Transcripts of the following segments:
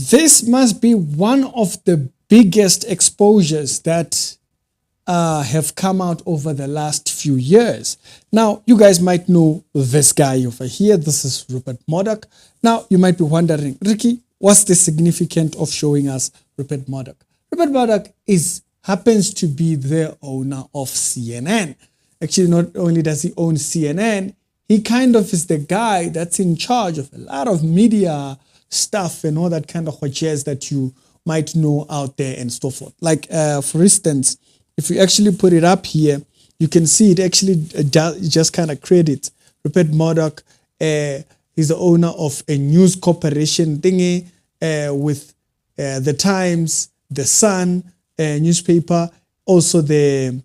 this must be one of the biggest exposures that have come out over the last few years. Now, you guys might know this guy over here. This is Rupert Murdoch. Now, you might be wondering, Ricky, what's the significance of showing us Rupert Murdoch? Rupert Murdoch happens to be the owner of CNN. Actually, not only does he own CNN, he kind of is the guy that's in charge of a lot of media stuff and all that kind of jazz that you might know out there and so forth. Like, for instance, if you actually put it up here, you can see it actually just kind of credits Rupert Murdoch. He's the owner of a news corporation thingy with the Times, the Sun newspaper, also the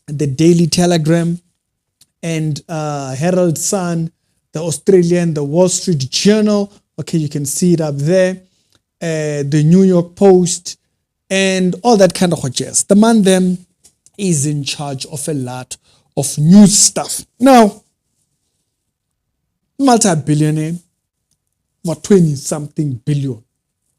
Daily Telegram, and Herald Sun, the Australian, the Wall Street Journal. Okay, you can see it up there. The New York Post, and all that kind of jazz. The man then is in charge of a lot of news stuff. Now, multi-billionaire for 20-something billion.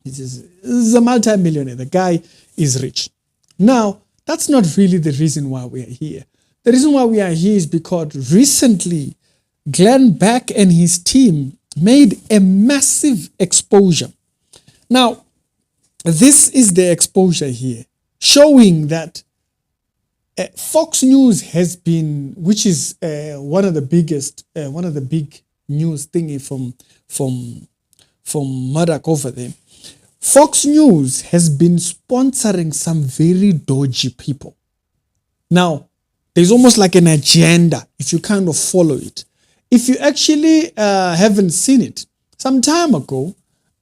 He's a multi-millionaire. The guy is rich. Now, that's not really the reason why we are here. The reason why we are here is because recently, Glenn Beck and his team made a massive exposure. Now, this is the exposure here, showing that Fox News has been, which is one of the big news thingy from Murdoch over there. Fox News has been sponsoring some very dodgy people. Now, there's almost like an agenda if you kind of follow it. If you actually haven't seen it, some time ago,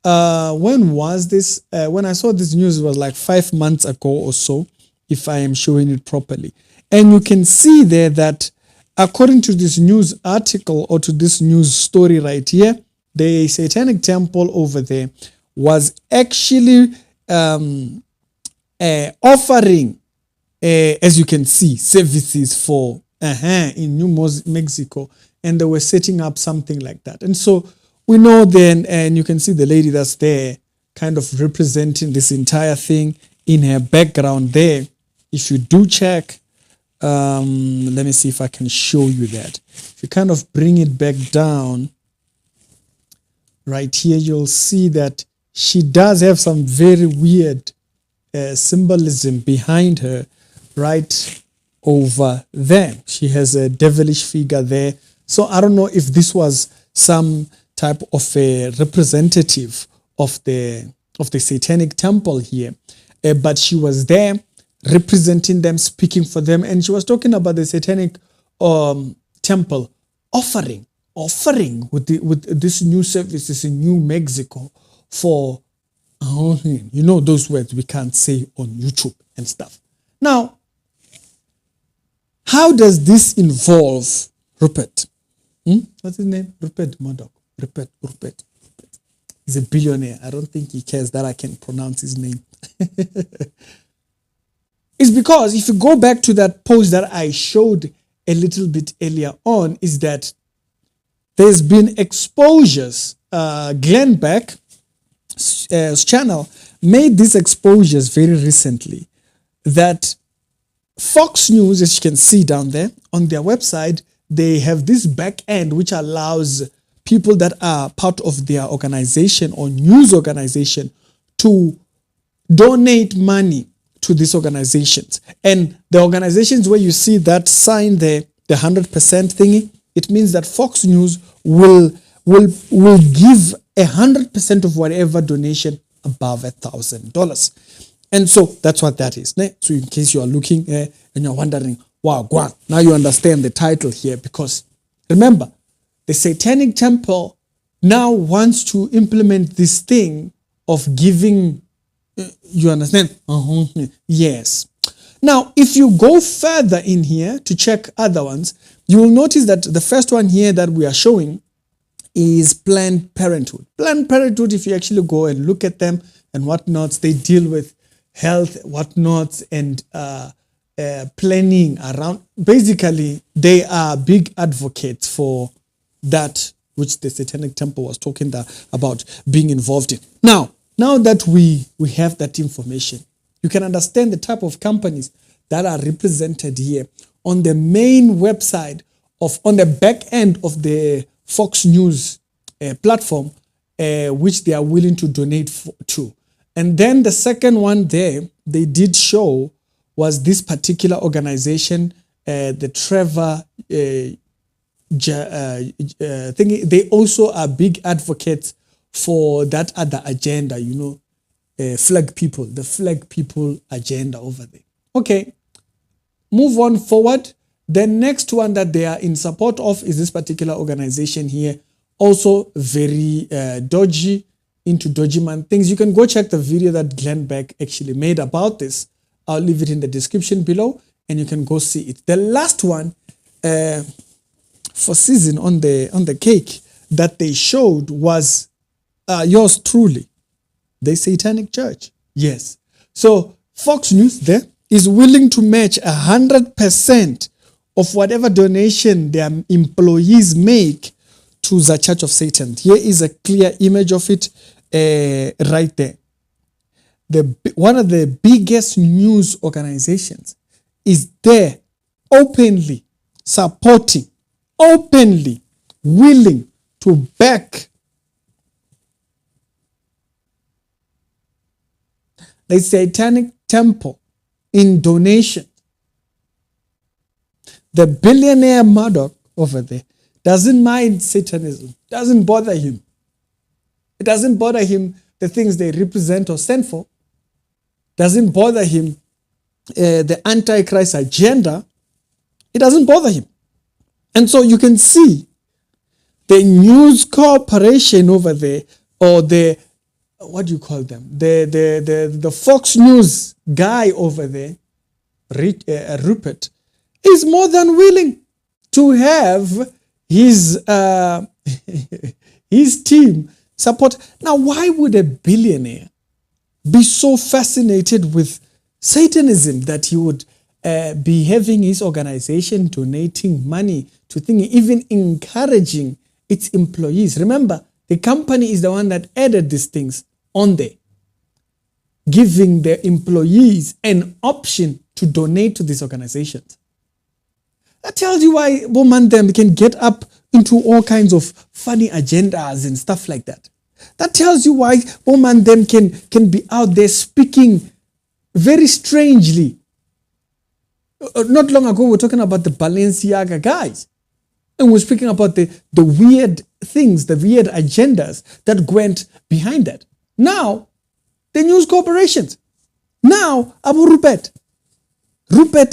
when was this? When I saw this news, it was like 5 months ago or so, if I am showing it properly. And you can see there that according to this news article or to this news story right here, the Satanic Temple over there was actually offering, as you can see, services for in New Mexico, and they were setting up something like that. And so we know then, and you can see the lady that's there kind of representing this entire thing in her background there. If you do check, let me see if I can show you that. If you kind of bring it back down, right here, you'll see that she does have some very weird symbolism behind her right over there. She has a devilish figure there. So I don't know if this was some type of a representative of the Satanic Temple here, but she was there representing them, speaking for them, and she was talking about the Satanic Temple offering with this new services in New Mexico for those words we can't say on YouTube and stuff. Now, how does this involve Rupert? What's his name? Rupert Murdoch. Rupert. He's a billionaire. I don't think he cares that I can pronounce his name. It's because if you go back to that post that I showed a little bit earlier on, is that there's been exposures. Glenn Beck's channel made these exposures very recently that Fox News, as you can see down there on their website, they have this back end which allows people that are part of their organization or news organization to donate money to these organizations. And the organizations where you see that sign there, the 100% thingy, it means that Fox News will give 100% of whatever donation above $1,000. And so that's what that is. So in case you are looking and you're wondering, wow, Guan, now you understand the title here, because remember, the Satanic Temple now wants to implement this thing of giving, you understand? Yes. Now, if you go further in here to check other ones, you will notice that the first one here that we are showing is Planned Parenthood. Planned Parenthood, if you actually go and look at them and whatnots, they deal with health, whatnots, and planning around. Basically, they are big advocates for that which the Satanic Temple was talking about being involved in. Now, Now that we have that information, you can understand the type of companies that are represented here on the main website on the back end of the Fox News platform, which they are willing to donate to. And then the second one there, they did show was this particular organization, the Trevor thing. They also are big advocates for that other agenda, flag people, the flag people agenda over there. Okay, move on forward. The next one that they are in support of is this particular organization here, also very dodgy, into dodgy man things. You can go check the video that Glenn Beck actually made about this. I'll leave it in the description below and you can go see it. The last one for season on the cake that they showed was yours truly, the Satanic Church. Yes. So Fox News there is willing to match 100% of whatever donation their employees make to the Church of Satan. Here is a clear image of it right there. One of the biggest news organizations is there openly supporting, openly willing to back the Satanic Temple in donation. The billionaire Murdoch over there doesn't mind Satanism, doesn't bother him. It doesn't bother him the things they represent or stand for. Doesn't bother him the Antichrist agenda. It doesn't bother him. And so you can see the News Corporation over there, or the, what do you call them? The Fox News guy over there, Rupert, is more than willing to have his his team support. Now, why would a billionaire be so fascinated with Satanism that he would be having his organization donating money to things, even encouraging its employees? Remember, the company is the one that added these things on there, giving their employees an option to donate to these organizations. That tells you why women them can get up into all kinds of funny agendas and stuff like that. That tells you why women them can be out there speaking very strangely. Not long ago, we were talking about the Balenciaga guys. And we're speaking about the weird things, the weird agendas that went behind that. Now, the news corporations. Now, Abu Rupert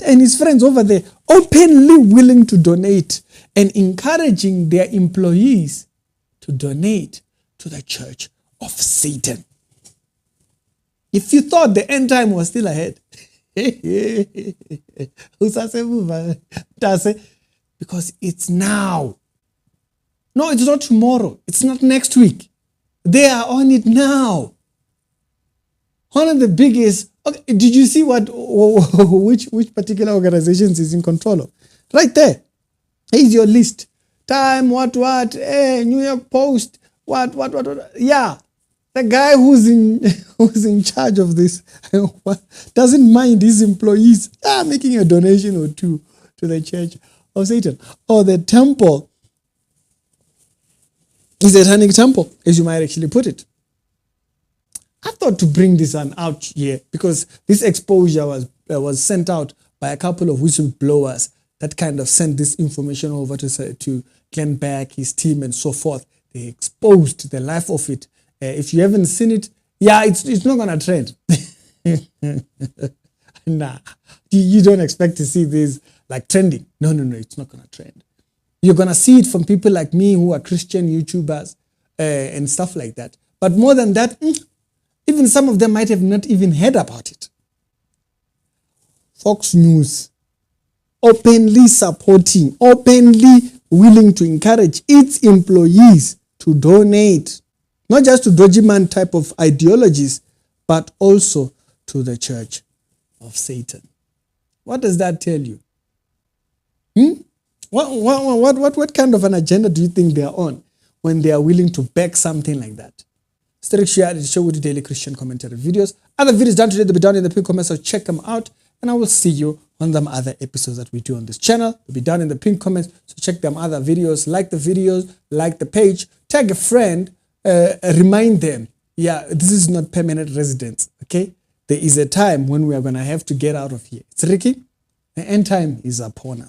and his friends over there openly willing to donate and encouraging their employees to donate to the Church of Satan. If you thought the end time was still ahead, because it's now. No, it's not tomorrow. It's not next week. They are on it now. One of the biggest. Okay, did you see which particular organizations is in control of? Right there. Here's your list. Time, what, New York Post, what. Yeah. The guy who's in charge of this doesn't mind his employees making a donation or two to the Church of Satan. Or the temple is a Satanic temple, as you might actually put it. I thought to bring this one out here because this exposure was sent out by a couple of whistleblowers that kind of sent this information over to Glenn Beck, his team, and so forth. They exposed the life of it. If you haven't seen it, yeah, it's not gonna trend. Nah, you don't expect to see this like trending. No, it's not gonna trend. You're gonna see it from people like me who are Christian YouTubers and stuff like that. But more than that, even some of them might have not even heard about it. Fox News, openly supporting, openly willing to encourage its employees to donate, not just to dodgy man type of ideologies, but also to the Church of Satan. What does that tell you? What kind of an agenda do you think they are on when they are willing to back something like that? The show with the daily Christian commentary videos. Other videos done today, they'll be down in the pinned comments, so check them out. And I will see you on them other episodes that we do on this channel. They'll be down in the pinned comments, so check them other videos, like the page, tag a friend, remind them, yeah, this is not permanent residence, okay? There is a time when we are going to have to get out of here. It's Ricky. The end time is upon us.